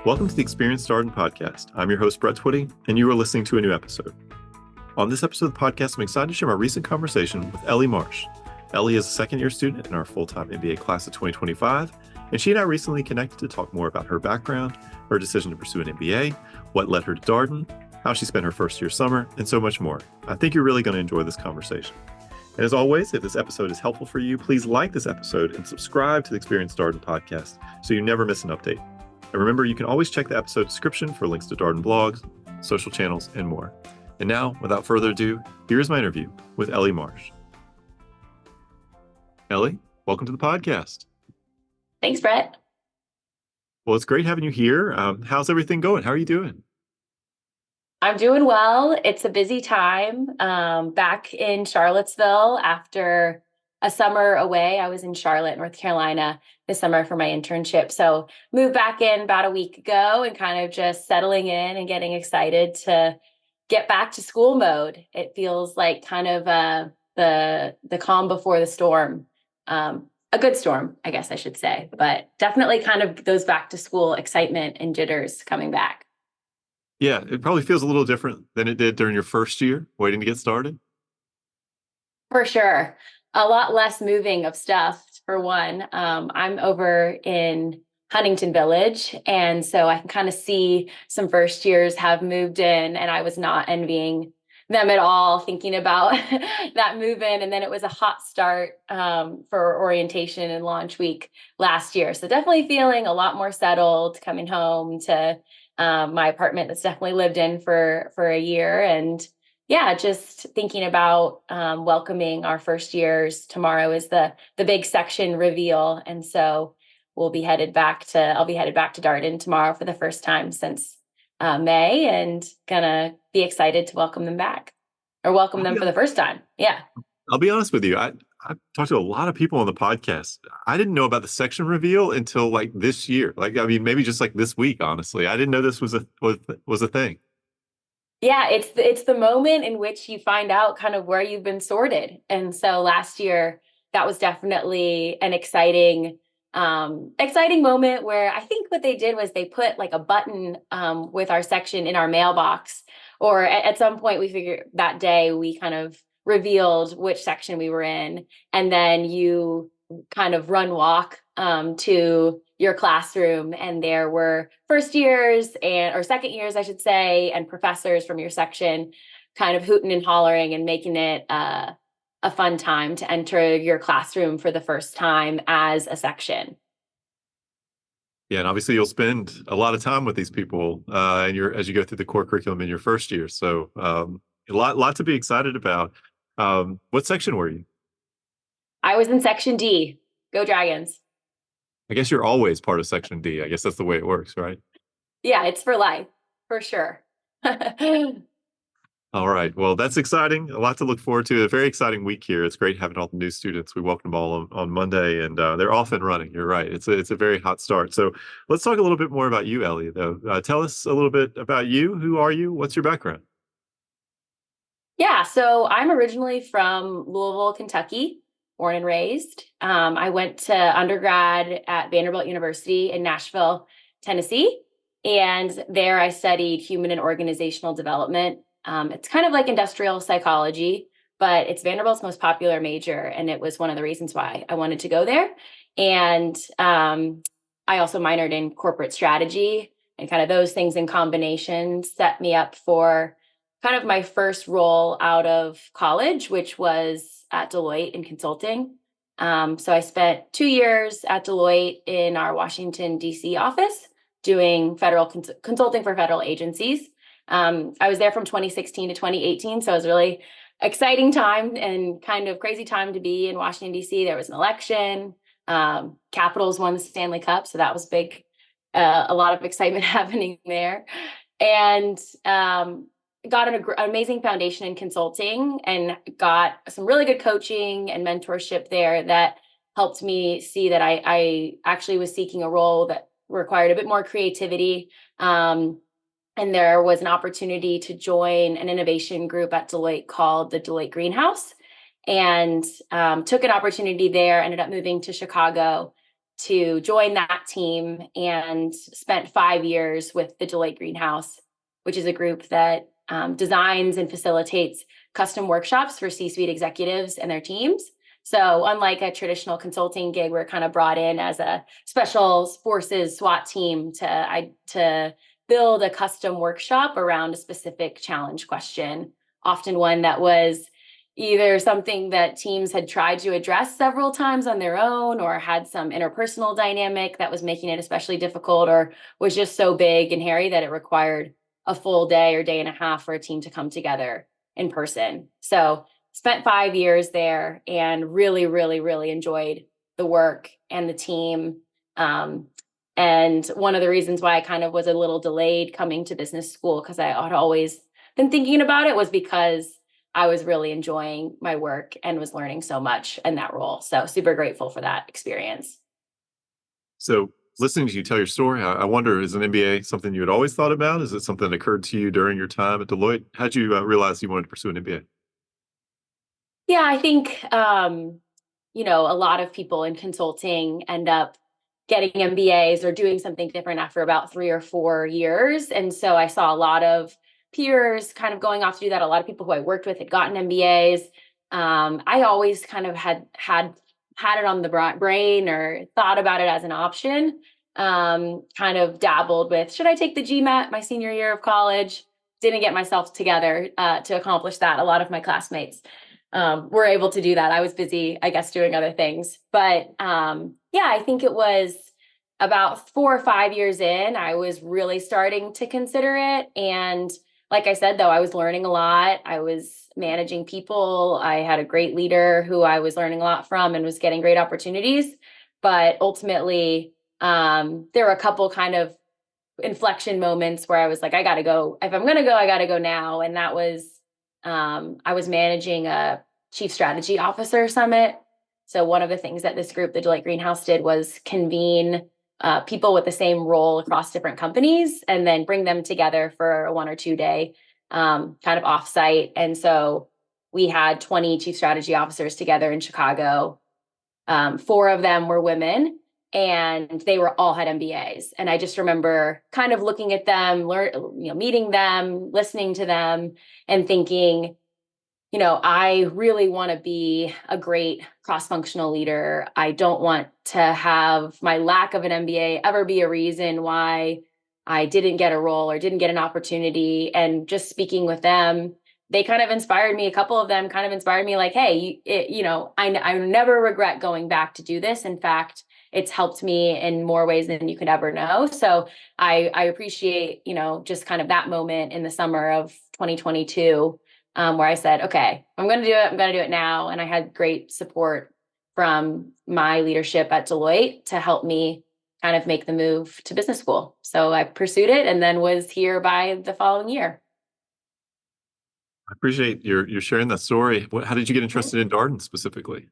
Welcome to the Experienced Darden podcast. I'm your host, Brett Twitty, and you are listening to a new episode. On this episode of the podcast, I'm excited to share my recent conversation with Ellie Marsh. Ellie is a second-year student in our full-time MBA class of 2025, and she and I recently connected to talk more about her background, her decision to pursue an MBA, what led her to Darden, how she spent her first year summer, and so much more. I think you're really going to enjoy this conversation. And as always, if this episode is helpful for you, please like this episode and subscribe to the Experienced Darden podcast so you never miss an update. And remember, you can always check the episode description for links to Darden blogs, social channels, and more. And now, without further ado, here's my interview with Ellie Marsh. Ellie, welcome to the podcast. Thanks, Brett. Well, it's great having you here. How's everything going? How are you doing? I'm doing well. It's a busy time. Back in Charlottesville after a summer away. I was in Charlotte, North Carolina this summer for my internship. So moved back in about a week ago and kind of just settling in and getting excited to get back to school mode. It feels like kind of the calm before the storm. A good storm, I guess I should say, but definitely kind of those back to school excitement and jitters coming back. Yeah, it probably feels a little different than it did during your first year waiting to get started. For sure. A lot less moving of stuff, for one. I'm over in Huntington Village, and so I can kind of see some first years have moved in, and I was not envying them at all, thinking about that move in. And then it was a hot start for orientation and launch week last year. So definitely feeling a lot more settled, coming home to my apartment that's definitely lived in for a year. And yeah, just thinking about welcoming our first years. Tomorrow is the big section reveal. And so I'll be headed back to Darden tomorrow for the first time since May, and gonna be excited to welcome them back or welcome them for the first time. Yeah. I'll be honest with you. I've talked to a lot of people on the podcast. I didn't know about the section reveal until like this year. Maybe just like this week, honestly. I didn't know this was a thing. Yeah, it's the moment in which you find out kind of where you've been sorted. And so last year, that was definitely an exciting moment where I think what they did was they put like a button with our section in our mailbox, or at some point we figured that day we kind of revealed which section we were in, and then you kind of walk to your classroom, and there were first years or second years, I should say, and professors from your section kind of hooting and hollering and making it a fun time to enter your classroom for the first time as a section. Yeah, and obviously you'll spend a lot of time with these people as you go through the core curriculum in your first year. So a lot to be excited about. What section were you? I was in Section D. Go Dragons. I guess you're always part of Section D. I guess that's the way it works, right? Yeah, it's for life, for sure. All right. Well, that's exciting. A lot to look forward to. A very exciting week here. It's great having all the new students. We welcome them all on Monday, and they're off and running. You're right. It's a very hot start. So let's talk a little bit more about you, Ellie, though. Tell us a little bit about you. Who are you? What's your background? Yeah, so I'm originally from Louisville, Kentucky, born and raised. I went to undergrad at Vanderbilt University in Nashville, Tennessee. And there I studied human and organizational development. It's kind of like industrial psychology, but it's Vanderbilt's most popular major. And it was one of the reasons why I wanted to go there. And I also minored in corporate strategy, and kind of those things in combination set me up for kind of my first role out of college, which was at Deloitte in consulting. So I spent 2 years at Deloitte in our Washington, D.C. office doing federal consulting for federal agencies. I was there from 2016 to 2018. So it was a really exciting time and kind of crazy time to be in Washington, D.C. There was an election. Capitals won the Stanley Cup. So that was big. A lot of excitement happening there. And got an amazing foundation in consulting, and got some really good coaching and mentorship there that helped me see that I actually was seeking a role that required a bit more creativity. And there was an opportunity to join an innovation group at Deloitte called the Deloitte Greenhouse, and took an opportunity there, ended up moving to Chicago to join that team and spent 5 years with the Deloitte Greenhouse, which is a group that designs and facilitates custom workshops for C-suite executives and their teams. So unlike a traditional consulting gig, we're kind of brought in as a special forces SWAT team to build a custom workshop around a specific challenge question, often one that was either something that teams had tried to address several times on their own, or had some interpersonal dynamic that was making it especially difficult, or was just so big and hairy that it required a full day or day and a half for a team to come together in person. So spent 5 years there and really, really, really enjoyed the work and the team. And one of the reasons why I kind of was a little delayed coming to business school, because I had always been thinking about it, was because I was really enjoying my work and was learning so much in that role. So super grateful for that experience. So listening to you tell your story, I wonder, is an MBA something you had always thought about? Is it something that occurred to you during your time at Deloitte? How'd you realize you wanted to pursue an MBA? Yeah, I think, a lot of people in consulting end up getting MBAs or doing something different after about 3 or 4 years. And so I saw a lot of peers kind of going off to do that. A lot of people who I worked with had gotten MBAs. I always kind of had it on the brain or thought about it as an option. Kind of dabbled with, should I take the GMAT my senior year of college? Didn't get myself together to accomplish that. A lot of my classmates were able to do that. I was busy, I guess, doing other things. But yeah, I think it was about 4 or 5 years in, I was really starting to consider it. And like I said, though, I was learning a lot. I was managing people. I had a great leader who I was learning a lot from and was getting great opportunities. But ultimately, there were a couple kind of inflection moments where I was like, I got to go. If I'm going to go, I got to go now. And that was, I was managing a chief strategy officer summit. So one of the things that this group, the Deloitte Greenhouse, did was convene people with the same role across different companies and then bring them together for a 1 or 2 day kind of offsite. And so we had 20 chief strategy officers together in Chicago. 4 of them were women, and they were all had MBAs. And I just remember kind of looking at them, meeting them, listening to them, and thinking, I really want to be a great cross-functional leader. I don't want to have my lack of an MBA ever be a reason why I didn't get a role or didn't get an opportunity. And just speaking with them, they kind of inspired me. A couple of them kind of inspired me like, hey, I never regret going back to do this. In fact, it's helped me in more ways than you could ever know. So I appreciate, just kind of that moment in the summer of 2022, where I said, okay, I'm going to do it. I'm going to do it now. And I had great support from my leadership at Deloitte to help me kind of make the move to business school. So I pursued it and then was here by the following year. I appreciate your sharing that story. How did you get interested in Darden specifically?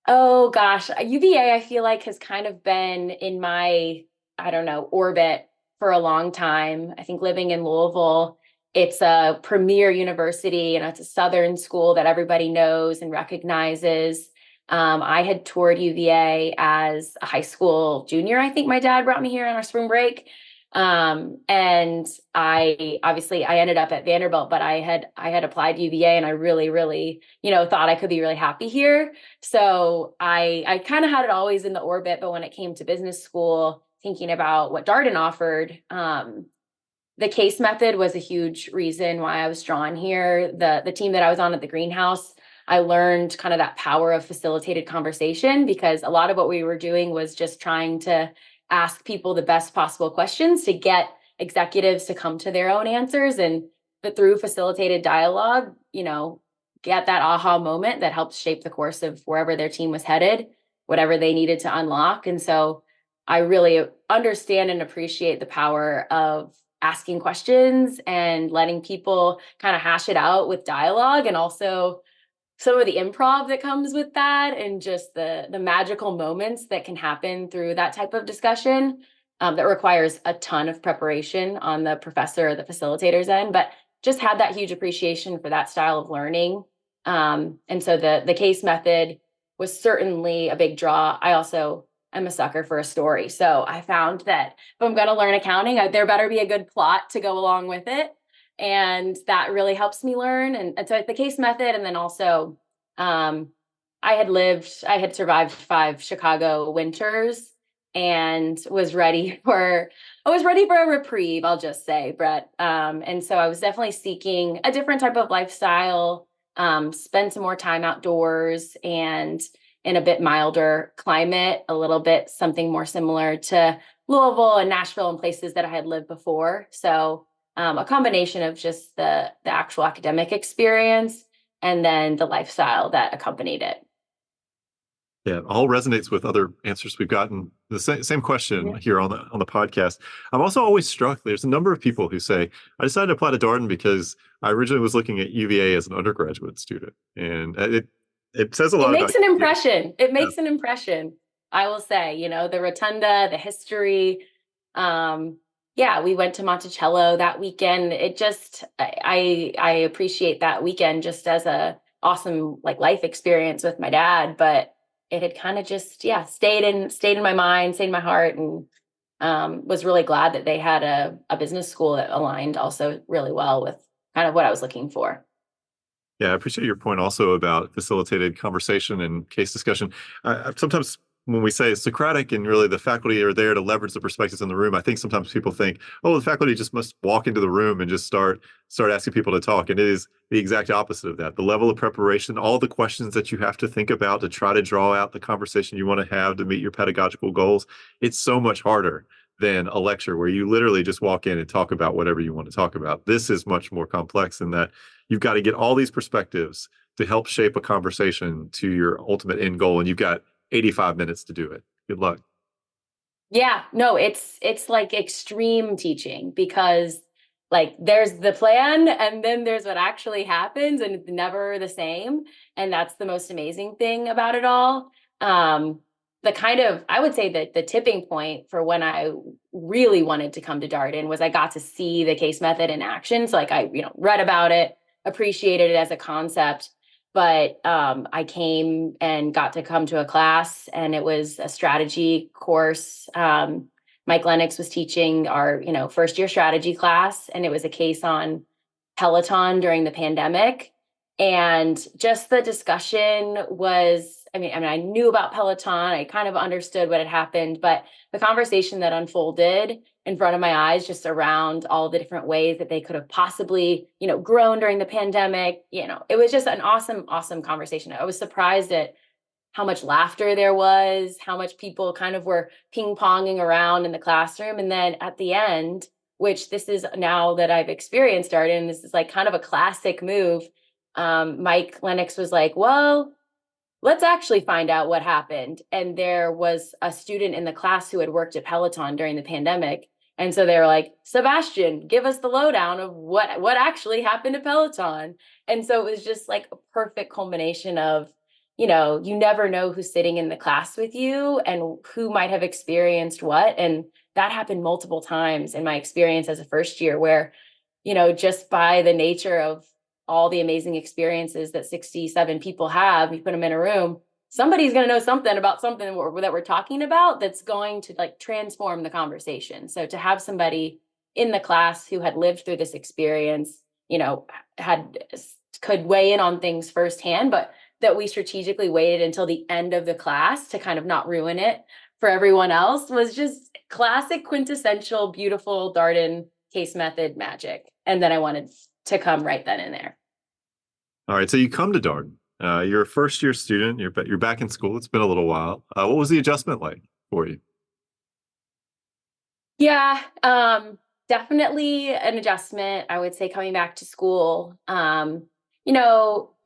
Oh gosh, UVA I feel like has kind of been in my, I don't know, orbit for a long time. I think living in Louisville, it's a premier university and it's a Southern school that everybody knows and recognizes. I had toured UVA as a high school junior. I think my dad brought me here on our spring break. And I ended up at Vanderbilt, but I had applied to UVA and I really, really, thought I could be really happy here. So I kind of had it always in the orbit, but when it came to business school, thinking about what Darden offered, the case method was a huge reason why I was drawn here. The team that I was on at the Greenhouse, I learned kind of that power of facilitated conversation, because a lot of what we were doing was just trying to ask people the best possible questions to get executives to come to their own answers, and through facilitated dialogue, get that aha moment that helps shape the course of wherever their team was headed, whatever they needed to unlock. And so I really understand and appreciate the power of asking questions and letting people kind of hash it out with dialogue, and also some of the improv that comes with that, and just the magical moments that can happen through that type of discussion, that requires a ton of preparation on the professor or the facilitator's end, but just had that huge appreciation for that style of learning. And so the case method was certainly a big draw. I also am a sucker for a story. So I found that if I'm going to learn accounting, there better be a good plot to go along with it. And that really helps me learn. And so the case method, and then also I had survived 5 Chicago winters and I was ready for a reprieve, I'll just say, Brett. And so I was definitely seeking a different type of lifestyle, spend some more time outdoors and in a bit milder climate, a little bit something more similar to Louisville and Nashville and places that I had lived before. So a combination of just the actual academic experience and then the lifestyle that accompanied it. Yeah, all resonates with other answers we've gotten. The same question Yeah. here on the podcast. I'm also always struck. There's a number of people who say, "I decided to apply to Darden because I originally was looking at UVA as an undergraduate student," and it says a It lot about makes an you. impression. It Yeah. makes an impression. I will say, the rotunda, the history. Yeah, we went to Monticello that weekend. It just, I appreciate that weekend just as a awesome like life experience with my dad, but it had kind of just, yeah, stayed in my mind, stayed in my heart, and was really glad that they had a business school that aligned also really well with kind of what I was looking for. Yeah, I appreciate your point also about facilitated conversation and case discussion. Sometimes when we say Socratic and really the faculty are there to leverage the perspectives in the room, I think sometimes people think, oh, the faculty just must walk into the room and just start asking people to talk. And it is the exact opposite of that. The level of preparation, all the questions that you have to think about to try to draw out the conversation you want to have to meet your pedagogical goals, it's so much harder than a lecture where you literally just walk in and talk about whatever you want to talk about. This is much more complex in that you've got to get all these perspectives to help shape a conversation to your ultimate end goal. And you've got 85 minutes to do it. Good luck. Yeah, no, it's like extreme teaching because like there's the plan and then there's what actually happens and it's never the same. And that's the most amazing thing about it all. The kind of I would say that the tipping point for when I really wanted to come to Darden was I got to see the case method in action. So like I, read about it, appreciated it as a concept, but I came and got to come to a class, and it was a strategy course. Mike Lennox was teaching our, first year strategy class, and it was a case on Peloton during the pandemic. And just the discussion was, I knew about Peloton, I kind of understood what had happened, but the conversation that unfolded in front of my eyes just around all the different ways that they could have possibly, grown during the pandemic, it was just an awesome, awesome conversation. I was surprised at how much laughter there was, how much people kind of were ping-ponging around in the classroom. And then at the end, which this is now that I've experienced Darden, this is like kind of a classic move. Mike Lennox was like, well, let's actually find out what happened. And there was a student in the class who had worked at Peloton during the pandemic. And so they were like, Sebastian, give us the lowdown of what actually happened to Peloton. And so it was just like a perfect culmination of, you never know who's sitting in the class with you and who might have experienced what. And that happened multiple times in my experience as a first year where, just by the nature of all the amazing experiences that 67 people have, you put them in a room, somebody's going to know something about something that we're talking about that's going to like transform the conversation. So to have somebody in the class who had lived through this experience, could weigh in on things firsthand, but that we strategically waited until the end of the class to kind of not ruin it for everyone else was just classic, quintessential, beautiful Darden case method magic. And then I wanted to come right then and there. All right. So you come to Darden. You're a first year student. You're back in school. It's been a little while. What was the adjustment like for you? Yeah, definitely an adjustment. I would say coming back to school.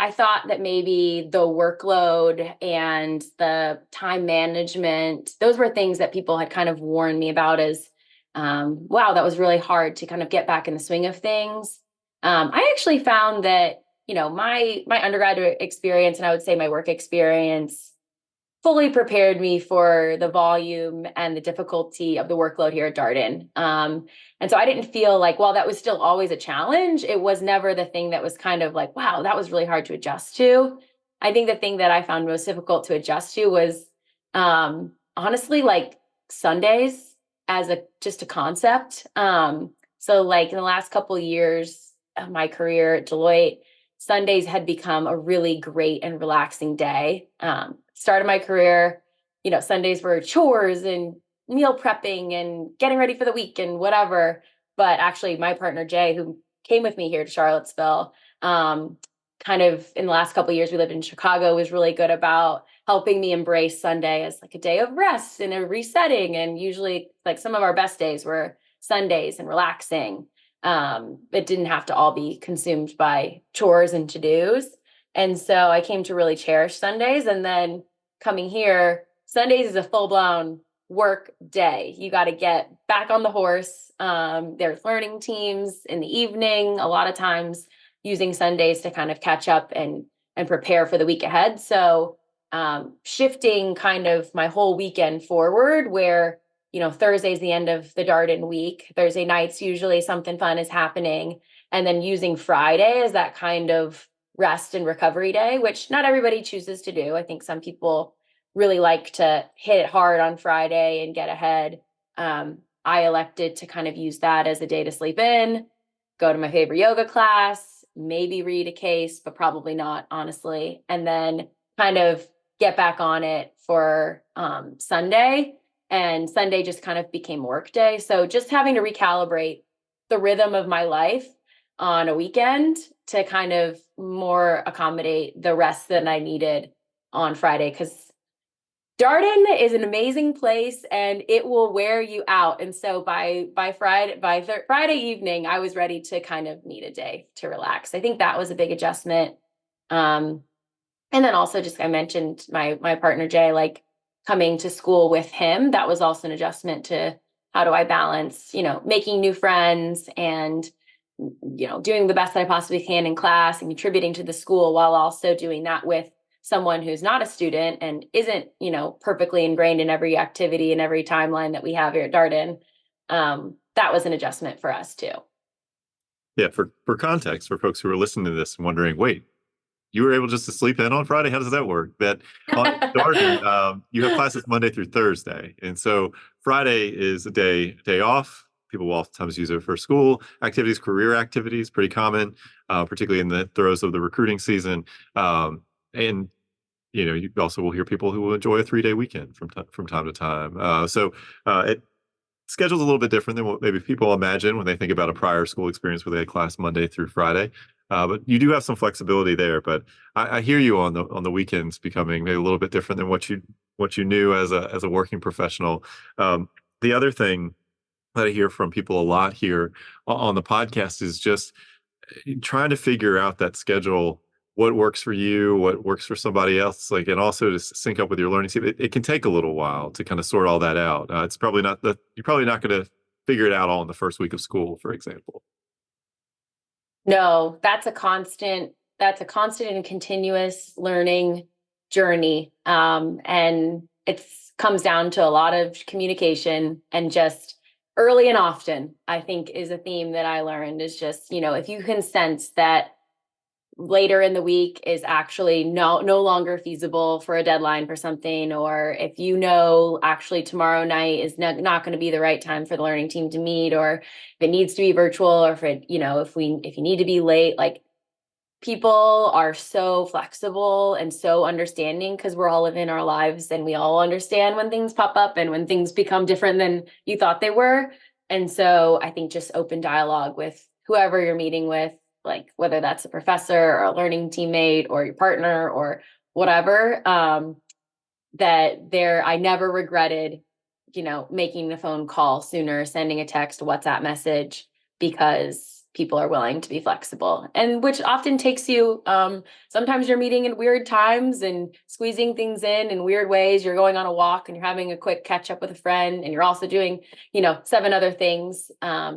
I thought that maybe the workload and the time management, those were things that people had kind of warned me about as, wow, that was really hard to kind of get back in the swing of things. I actually found that, my undergraduate experience and I would say my work experience fully prepared me for the volume and the difficulty of the workload here at Darden. And so I didn't feel like, while that was still always a challenge, it was never the thing that was kind of like, wow, that was really hard to adjust to. I think the thing that I found most difficult to adjust to was honestly like Sundays as just a concept. So like in the last couple of years of my career at Deloitte, Sundays had become a really great and relaxing day. Started my career, Sundays were chores and meal prepping and getting ready for the week and whatever. But actually, my partner Jay, who came with me here to Charlottesville, kind of in the last couple of years, we lived in Chicago, was really good about helping me embrace Sunday as like a day of rest and a resetting. And usually, like some of our best days were Sundays and relaxing. It didn't have to all be consumed by chores and to-dos. And so I came to really cherish Sundays. And then coming here, Sundays is a full-blown work day. You got to get back on the horse. There's learning teams in the evening, a lot of times using Sundays to kind of catch up and prepare for the week ahead. So shifting kind of my whole weekend forward where Thursday's the end of the Darden week. Thursday nights, usually something fun is happening. And then using Friday as that kind of rest and recovery day, which not everybody chooses to do. I think some people really like to hit it hard on Friday and get ahead. I elected to kind of use that as a day to sleep in, go to my favorite yoga class, maybe read a case, but probably not, honestly. And then kind of get back on it for Sunday. And Sunday just kind of became work day. So just having to recalibrate the rhythm of my life on a weekend to kind of more accommodate the rest that I needed on Friday. Because Darden is an amazing place and it will wear you out. And so by Friday evening, I was ready to kind of need a day to relax. I think that was a big adjustment. And then also just I mentioned my partner Jay, like coming to school with him, that was also an adjustment to how do I balance, making new friends and doing the best that I possibly can in class and contributing to the school while also doing that with someone who's not a student and isn't, perfectly ingrained in every activity and every timeline that we have here at Darden. That was an adjustment for us too. Yeah, for context, for folks who are listening to this and wondering, wait, you were able just to sleep in on Friday? How does that work? That on Darden, you have classes Monday through Thursday. And so Friday is a day off. People will oftentimes use it for school activities, career activities, pretty common, particularly in the throes of the recruiting season. And you also will hear people who will enjoy a 3-day weekend from time to time. So it schedule's a little bit different than what maybe people imagine when they think about a prior school experience where they had class Monday through Friday. But you do have some flexibility there. But I hear you on the weekends becoming maybe a little bit different than what you knew as a working professional. The other thing that I hear from people a lot here on the podcast is just trying to figure out that schedule, what works for you, what works for somebody else, like, and also to sync up with your learning team. It can take a little while to kind of sort all that out. It's probably not you're probably not going to figure it out all in the first week of school, for example. No, that's a constant and continuous learning journey. And it comes down to a lot of communication and just early and often, I think is a theme that I learned is just, if you can sense that later in the week is actually no longer feasible for a deadline for something, or if actually tomorrow night is not going to be the right time for the learning team to meet, or if it needs to be virtual, or if it, if you need to be late, like people are so flexible and so understanding because we're all living our lives and we all understand when things pop up and when things become different than you thought they were. And so I think just open dialogue with whoever you're meeting with, like whether that's a professor or a learning teammate or your partner or whatever, I never regretted, making the phone call sooner, sending a text, WhatsApp message, because people are willing to be flexible, and which often takes you, sometimes you're meeting in weird times and squeezing things in weird ways. You're going on a walk and you're having a quick catch up with a friend and you're also doing, 7 other things,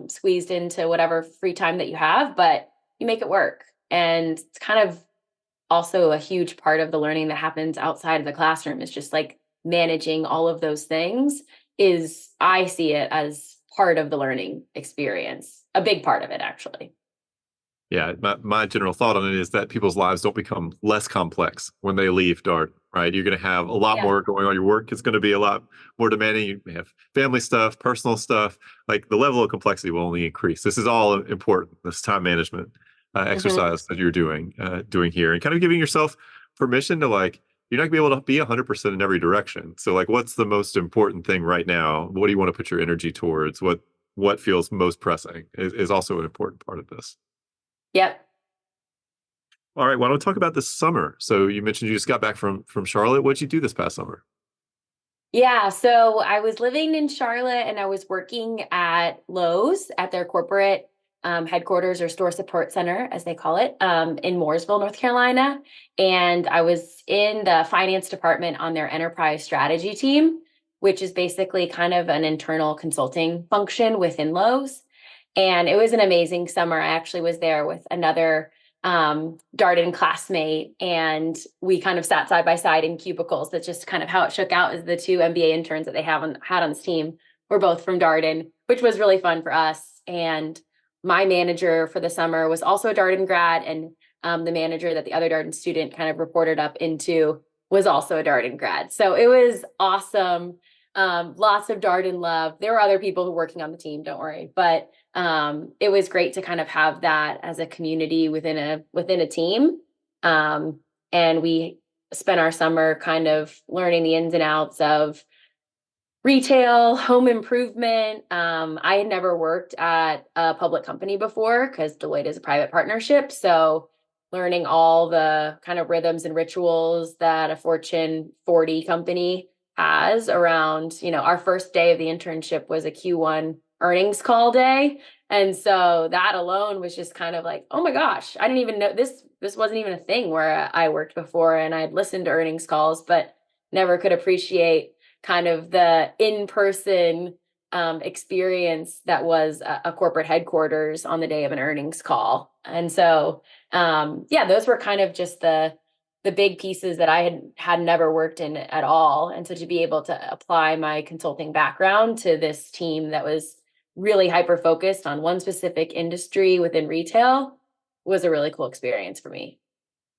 squeezed into whatever free time that you have, but you make it work. And it's kind of also a huge part of the learning that happens outside of the classroom is just like managing all of those things I see it as part of the learning experience, a big part of it, actually. Yeah, my general thought on it is that people's lives don't become less complex when they leave Darden, right? You're going to have a lot Yeah. more going on. Your work is going to be a lot more demanding. You may have family stuff, personal stuff. Like the level of complexity will only increase. This is all important. This time management Hmm. exercise that you're doing here, and kind of giving yourself permission to like you're not going to be able to be 100% in every direction. So like, what's the most important thing right now? What do you want to put your energy towards? What feels most pressing is also an important part of this. Yep. All right, why don't we talk about this summer? So you mentioned you just got back from Charlotte. What'd you do this past summer? Yeah, so I was living in Charlotte and I was working at Lowe's at their corporate headquarters or store support center, as they call it, in Mooresville, North Carolina. And I was in the finance department on their enterprise strategy team, which is basically kind of an internal consulting function within Lowe's. And it was an amazing summer. I actually was there with another Darden classmate, and we kind of sat side by side in cubicles. That's just kind of how it shook out. As the two MBA interns that they had on this team were both from Darden, which was really fun for us. And my manager for the summer was also a Darden grad, and the manager that the other Darden student kind of reported up into was also a Darden grad. So it was awesome. Lots of Darden love. There were other people who were working on the team, don't worry, but it was great to kind of have that as a community within a team. Um, and we spent our summer kind of learning the ins and outs of retail, home improvement. I had never worked at a public company before because Deloitte is a private partnership. So learning all the kind of rhythms and rituals that a Fortune 40 company has around, our first day of the internship was a Q1 earnings call day. And so that alone was just kind of like, oh my gosh, I didn't even know this wasn't even a thing where I worked before, and I'd listened to earnings calls, but never could appreciate kind of the in-person experience that was a corporate headquarters on the day of an earnings call. And so, yeah, those were kind of just the big pieces that I had never worked in at all. And so to be able to apply my consulting background to this team that was really hyper focused on one specific industry within retail was a really cool experience for me.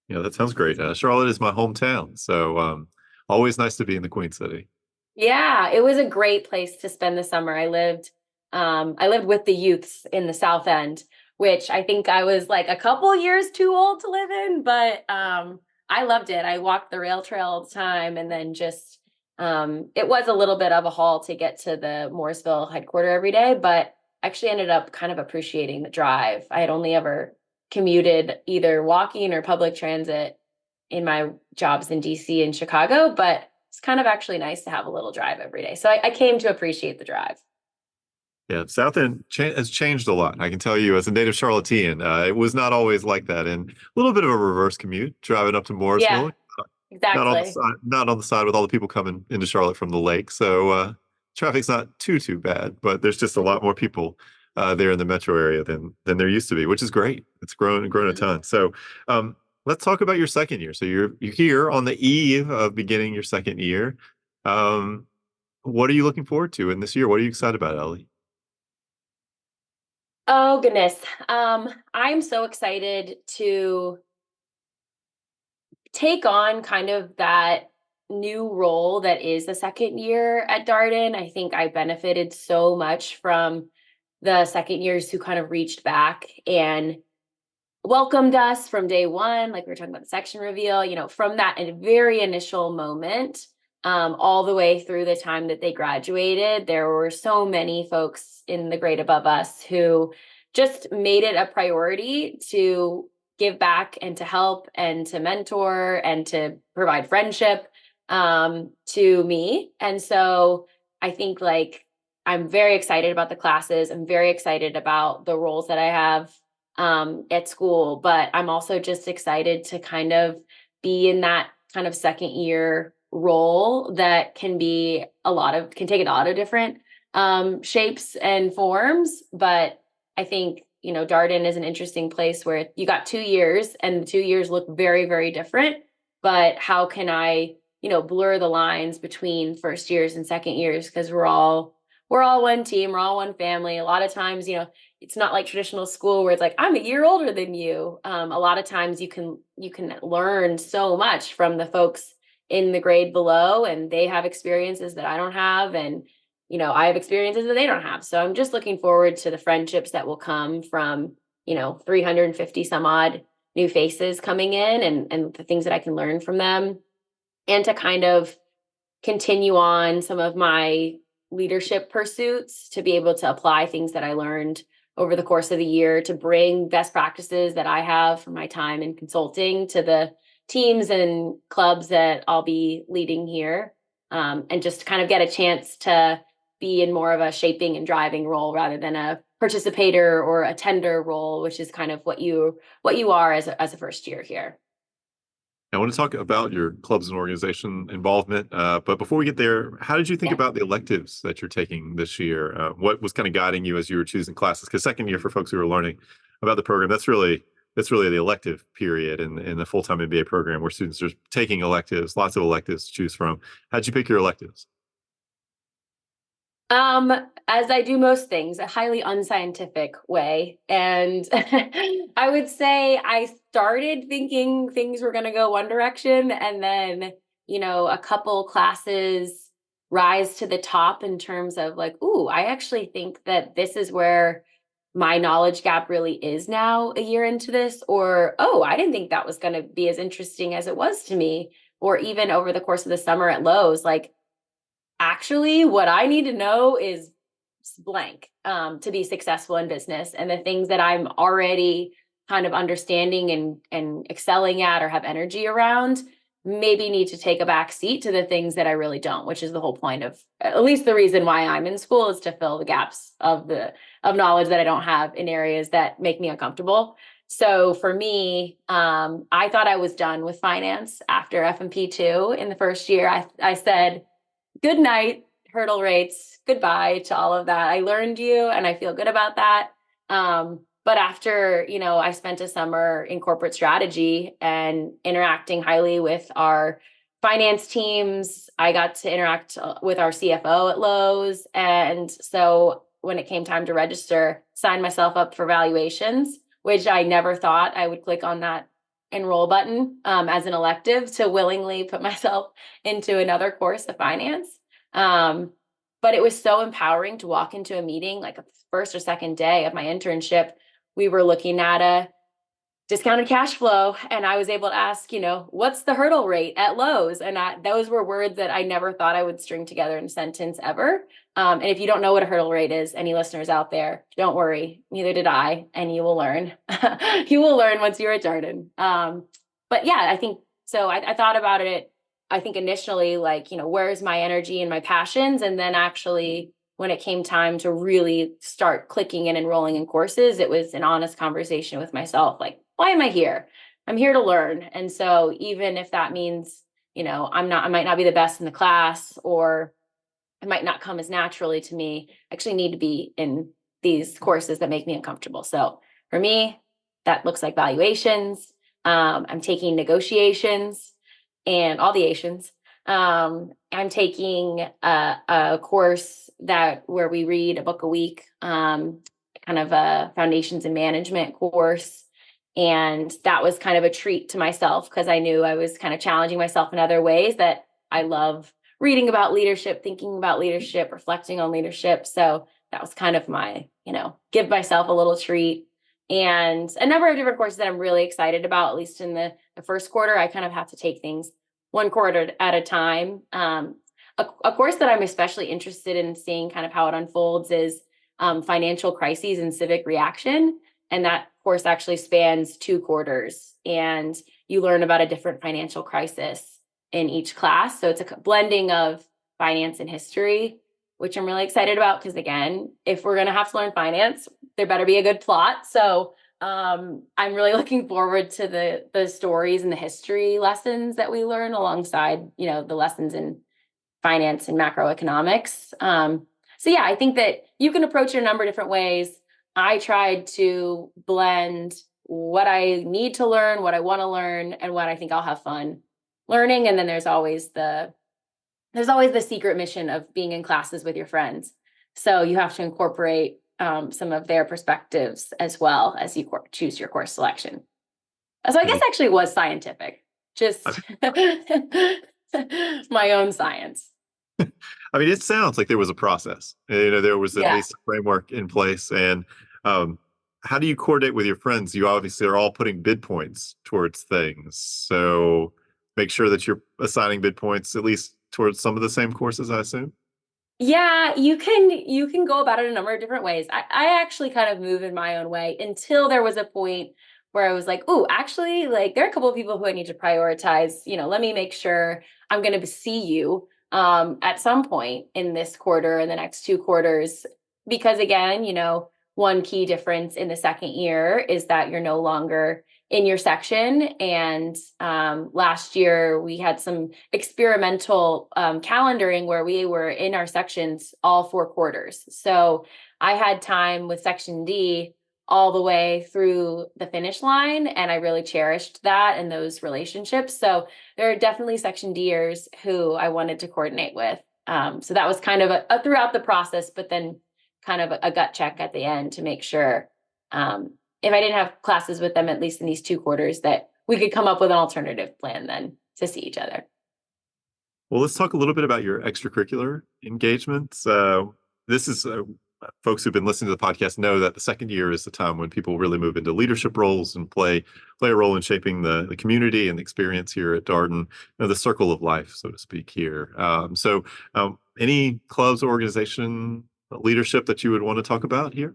Yeah, that sounds great. Charlotte is my hometown, so always nice to be in the Queen City. Yeah, it was a great place to spend the summer. I lived with the youths in the South End, which I think I was like a couple years too old to live in, but I loved it. I walked the rail trail all the time, and then just it was a little bit of a haul to get to the Mooresville headquarter every day, but actually ended up kind of appreciating the drive. I had only ever commuted either walking or public transit in my jobs in DC and Chicago, but it's kind of actually nice to have a little drive every day. So I came to appreciate the drive. Yeah, South End has changed a lot. I can tell you, as a native Charlottean, it was not always like that, and a little bit of a reverse commute driving up to Yeah, Morrisville. exactly. Not on the side with all the people coming into Charlotte from the lake. So traffic's not too bad, but there's just a lot more people there in the metro area than there used to be, which is great. It's grown a Mhm. ton. So let's talk about your second year. So you're here on the eve of beginning your second year. Um, what are you looking forward to in this year? What are you excited about, Ellie? Oh goodness. I'm so excited to take on kind of that new role that is the second year at Darden. I think I benefited so much from the second years who kind of reached back and welcomed us from day one, like we were talking about the section reveal, from that very initial moment, all the way through the time that they graduated. There were so many folks in the grade above us who just made it a priority to give back and to help and to mentor and to provide friendship to me. And so I think like I'm very excited about the classes. I'm very excited about the roles that I have at school, but I'm also just excited to kind of be in that kind of second year role that can take a lot of different shapes and forms. But I think, Darden is an interesting place where you got 2 years and the 2 years look very, very different. But how can I, blur the lines between first years and second years? Because we're all one team, we're all one family. A lot of times, it's not like traditional school where it's like, I'm a year older than you. A lot of times you can learn so much from the folks in the grade below, and they have experiences that I don't have, and I have experiences that they don't have. So I'm just looking forward to the friendships that will come from 350 some odd new faces coming in, and the things that I can learn from them, and to kind of continue on some of my leadership pursuits, to be able to apply things that I learned over the course of the year, to bring best practices that I have from my time in consulting to the teams and clubs that I'll be leading here, and just kind of get a chance to be in more of a shaping and driving role rather than a participator or attender role, which is kind of what you are as a first year here. I want to talk about your clubs and organization involvement. But before we get there, how did you think Yeah. about the electives that you're taking this year? What was kind of guiding you as you were choosing classes? Because second year, for folks who are learning about the program, that's really the elective period in the full-time MBA program, where students are taking electives, lots of electives to choose from. How'd you pick your electives? As I do most things, a highly unscientific way. And I would say I started thinking things were going to go one direction. And then, a couple classes rise to the top in terms of like, ooh, I actually think that this is where my knowledge gap really is now a year into this. Or, oh, I didn't think that was going to be as interesting as it was to me. Or even over the course of the summer at Lowe's, like, actually what I need to know is blank, to be successful in business, and the things that I'm already kind of understanding and excelling at or have energy around maybe need to take a back seat to the things that I really don't, which is the whole point of, at least the reason why I'm in school, is to fill the gaps of knowledge that I don't have in areas that make me uncomfortable. So for me, I thought I was done with finance after F&P 2 in the first year. I said, good night, hurdle rates, goodbye to all of that. I learned you and I feel good about that. But after, I spent a summer in corporate strategy and interacting highly with our finance teams. I got to interact with our CFO at Lowe's. And so when it came time to register, signed myself up for valuations, which I never thought I would click on that enroll button as an elective to willingly put myself into another course of finance. But it was so empowering to walk into a meeting, like a first or second day of my internship. We were looking at a discounted cash flow, and I was able to ask, what's the hurdle rate at Lowe's? And those were words that I never thought I would string together in a sentence ever. And if you don't know what a hurdle rate is, any listeners out there, don't worry, neither did I, and you will learn. You will learn once you're at Darden. But yeah, I think so. I thought about it, I think initially, like, where's my energy and my passions? And then actually, when it came time to really start clicking and enrolling in courses, it was an honest conversation with myself. Like, why am I here? I'm here to learn. And so even if that means, I might not be the best in the class, or it might not come as naturally to me, I actually need to be in these courses that make me uncomfortable. So for me, that looks like valuations. I'm taking negotiations and all the Asians. I'm taking a course where we read a book a week, kind of a foundations in management course. And that was kind of a treat to myself, because I knew I was kind of challenging myself in other ways that I love reading about leadership, thinking about leadership, reflecting on leadership. So that was kind of my, give myself a little treat. And a number of different courses that I'm really excited about, at least in the first quarter. I kind of have to take things one quarter at a time. A course that I'm especially interested in seeing kind of how it unfolds is financial crises and civic reaction. And that course actually spans 2 quarters, and you learn about a different financial crisis in each class. So it's a blending of finance and history, which I'm really excited about, because again, if we're going to have to learn finance, there better be a good plot. So I'm really looking forward to the stories and the history lessons that we learn alongside, the lessons in finance and macroeconomics. So yeah, I think that you can approach it a number of different ways. I tried to blend what I need to learn, what I want to learn, and what I think I'll have fun learning. And then there's always the secret mission of being in classes with your friends. So you have to incorporate some of their perspectives as well as you choose your course selection. So I guess actually it was scientific, just my own science. I mean, it sounds like there was a process. There was at Yeah. least a framework in place. And how do you coordinate with your friends? You obviously are all putting bid points towards things. So make sure that you're assigning bid points at least towards some of the same courses, I assume. Yeah, you can go about it a number of different ways. I actually kind of move in my own way until there was a point where I was like, oh, actually, like there are a couple of people who I need to prioritize. Let me make sure I'm going to see you at some point in this quarter and the next 2 quarters. Because again, one key difference in the second year is that you're no longer in your section. And last year we had some experimental calendaring where we were in our sections all 4 quarters. So I had time with section D all the way through the finish line. And I really cherished that and those relationships. So there are definitely section D'ers who I wanted to coordinate with. So that was kind of a throughout the process, but then kind of a gut check at the end to make sure if I didn't have classes with them, at least in these 2 quarters, that we could come up with an alternative plan then to see each other. Well, let's talk a little bit about your extracurricular engagements. This is folks who've been listening to the podcast know that the second year is the time when people really move into leadership roles and play a role in shaping the community and the experience here at Darden, the circle of life, so to speak here. So any clubs or organization leadership that you would want to talk about here?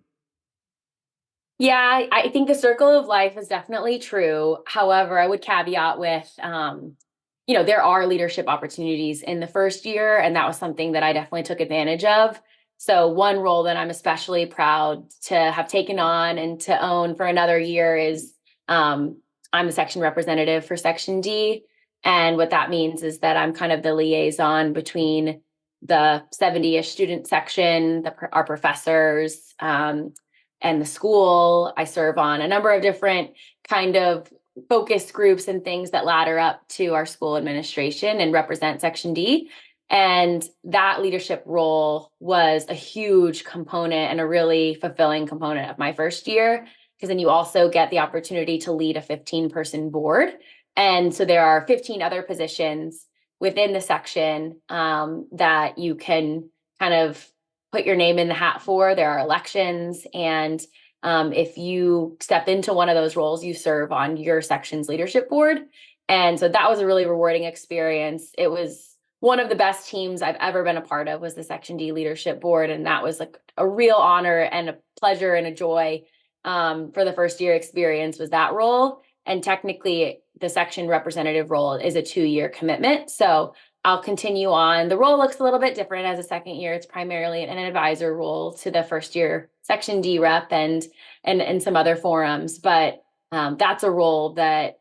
Yeah, I think the circle of life is definitely true. However, I would caveat with, there are leadership opportunities in the first year, and that was something that I definitely took advantage of. So one role that I'm especially proud to have taken on and to own for another year is I'm the section representative for Section D. And what that means is that I'm kind of the liaison between the 70-ish student section, our professors, and the school. I serve on a number of different kind of focus groups and things that ladder up to our school administration and represent Section D. And that leadership role was a huge component and a really fulfilling component of my first year, because then you also get the opportunity to lead a 15-person board. And so there are 15 other positions within the section that you can kind of put your name in the hat for. There are elections, and if you step into one of those roles, you serve on your section's leadership board. And so that was a really rewarding experience. It was one of the best teams I've ever been a part of, was the Section D leadership board. And that was like a real honor and a pleasure and a joy for the first year experience, was that role. And technically the section representative role is a 2-year commitment. So I'll continue on. The role looks a little bit different as a second year. It's primarily an advisor role to the first year Section D rep and some other forums. But that's a role that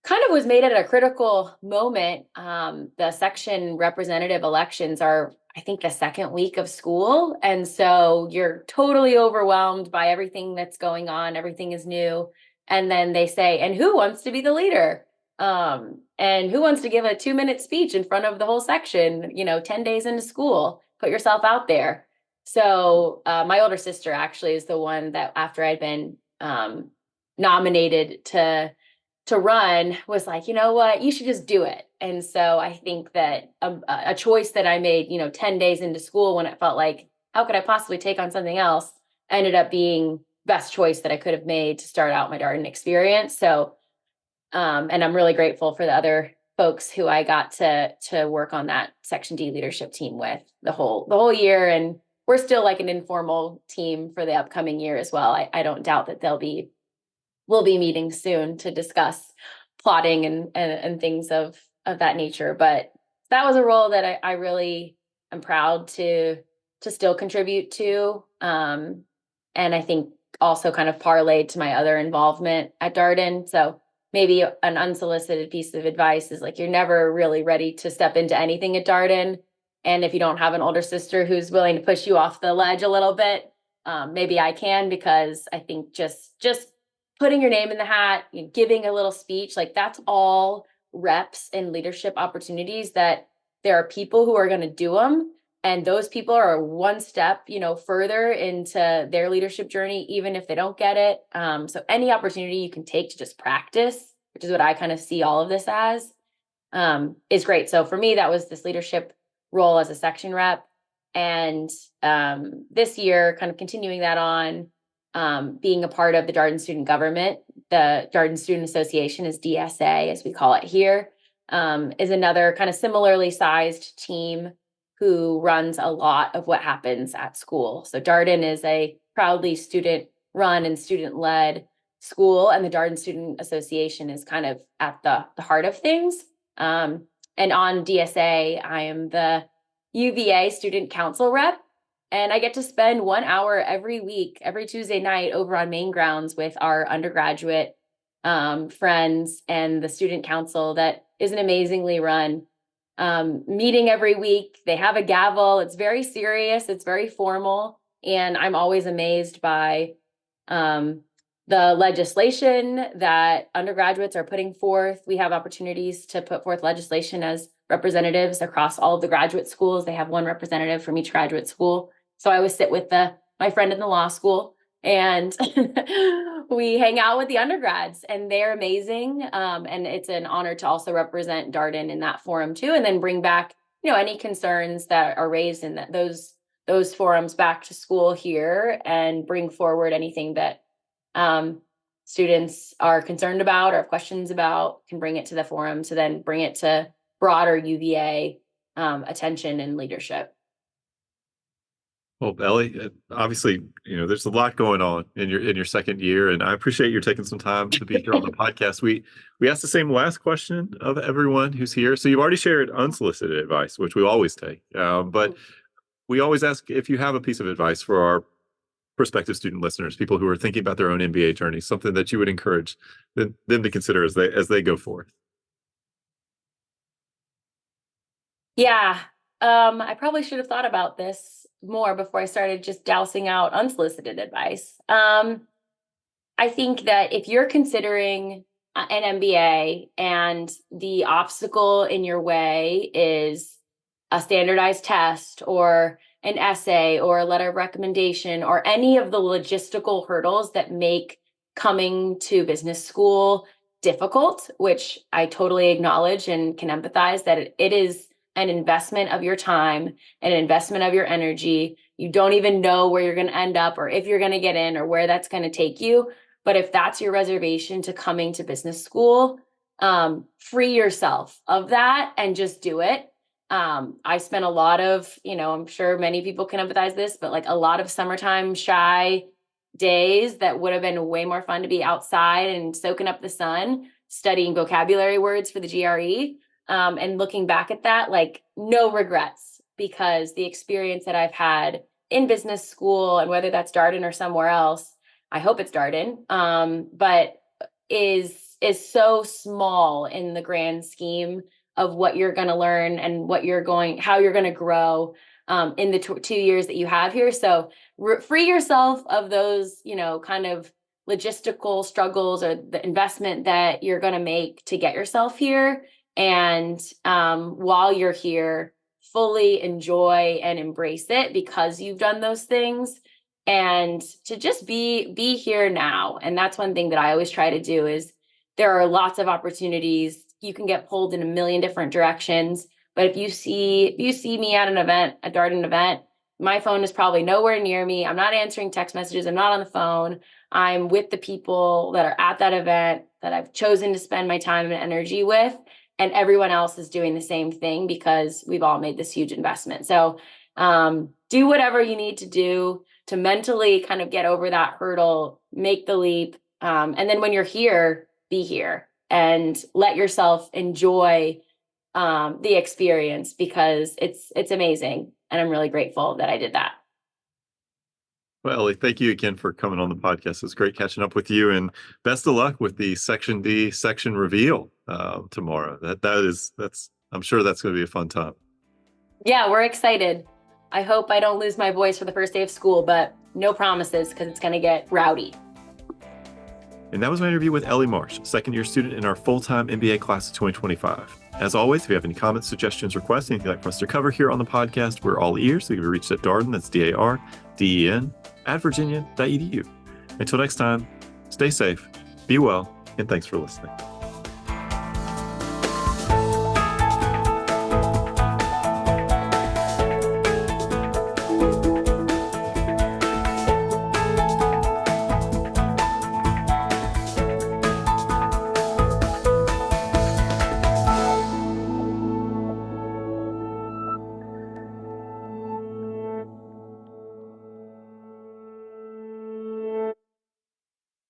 kind of was made at a critical moment. The section representative elections are, I think, the second week of school. And so you're totally overwhelmed by everything that's going on. Everything is new. And then they say, and who wants to be the leader? And who wants to give a 2-minute speech in front of the whole section, 10 days into school, put yourself out there. So my older sister actually is the one that, after I'd been nominated to run, was like, you know what, you should just do it. And so I think that a choice that I made, 10 days into school, when it felt like, how could I possibly take on something else, ended up being best choice that I could have made to start out my Darden experience. So and I'm really grateful for the other folks who I got to work on that Section D leadership team with the whole year. And we're still like an informal team for the upcoming year as well. I don't doubt that we'll be meeting soon to discuss plotting and things of that nature. But that was a role that I really am proud to still contribute to. And I think also kind of parlayed to my other involvement at Darden. So maybe an unsolicited piece of advice is, like, you're never really ready to step into anything at Darden. And if you don't have an older sister who's willing to push you off the ledge a little bit, maybe I can, because I think just putting your name in the hat, giving a little speech, like, that's all reps and leadership opportunities that there are people who are going to do them. And those people are one step, further into their leadership journey, even if they don't get it. So any opportunity you can take to just practice, which is what I kind of see all of this as, is great. So for me, that was this leadership role as a section rep. And this year, kind of continuing that on, being a part of the Darden Student Government, the Darden Student Association is DSA, as we call it here, is another kind of similarly sized team who runs a lot of what happens at school. So Darden is a proudly student-run and student-led school, and the Darden Student Association is kind of at the heart of things. And on DSA, I am the UVA Student Council rep, and I get to spend 1 hour every week, every Tuesday night over on main grounds with our undergraduate friends and the student council that is an amazingly run meeting every week. They have a gavel. It's very serious. It's very formal. And I'm always amazed by the legislation that undergraduates are putting forth. We have opportunities to put forth legislation as representatives across all of the graduate schools. They have one representative from each graduate school. So I always sit with my friend in the law school, and we hang out with the undergrads, and they're amazing. And it's an honor to also represent Darden in that forum too, and then bring back, any concerns that are raised in those forums back to school here, and bring forward anything that students are concerned about or have questions about, can bring it to the forum to then bring it to broader UVA attention and leadership. Well, Ellie, obviously, there's a lot going on in your second year, and I appreciate you taking some time to be here on the podcast. We asked the same last question of everyone who's here. So you've already shared unsolicited advice, which we always take, but we always ask if you have a piece of advice for our prospective student listeners, people who are thinking about their own MBA journey, something that you would encourage them to consider as they go forth. Yeah, I probably should have thought about this more before I started just dousing out unsolicited advice. I think that if you're considering an MBA and the obstacle in your way is a standardized test or an essay or a letter of recommendation or any of the logistical hurdles that make coming to business school difficult, which I totally acknowledge and can empathize that it is an investment of your time, an investment of your energy. You don't even know where you're going to end up or if you're going to get in or where that's going to take you. But if that's your reservation to coming to business school, free yourself of that and just do it. I spent a lot of, I'm sure many people can empathize this, but like a lot of summertime shy days that would have been way more fun to be outside and soaking up the sun, studying vocabulary words for the GRE. And looking back at that, like no regrets, because the experience that I've had in business school, and whether that's Darden or somewhere else, I hope it's Darden, but is so small in the grand scheme of what you're going to learn and how you're going to grow in the 2 years that you have here. So free yourself of those, kind of logistical struggles or the investment that you're going to make to get yourself here. And while you're here, fully enjoy and embrace it because you've done those things, and to just be here now. And that's one thing that I always try to do is there are lots of opportunities. You can get pulled in a million different directions. But if you see me at an event, a Darden event, my phone is probably nowhere near me. I'm not answering text messages. I'm not on the phone. I'm with the people that are at that event that I've chosen to spend my time and energy with. And everyone else is doing the same thing because we've all made this huge investment. So do whatever you need to do to mentally kind of get over that hurdle, make the leap. And then when you're here, be here and let yourself enjoy the experience, because it's amazing. And I'm really grateful that I did that. Well, Ellie, thank you again for coming on the podcast. It's great catching up with you, and best of luck with the Section D section reveal tomorrow. I'm sure that's going to be a fun time. Yeah, we're excited. I hope I don't lose my voice for the first day of school, but no promises because it's going to get rowdy. And that was my interview with Ellie Marsh, second-year student in our full-time MBA class of 2025. As always, if you have any comments, suggestions, requests, anything you'd like for us to cover here on the podcast, we're all ears. So you can be reached at Darden, that's DARDEN, @virginia.edu. Until next time, stay safe, be well, and thanks for listening.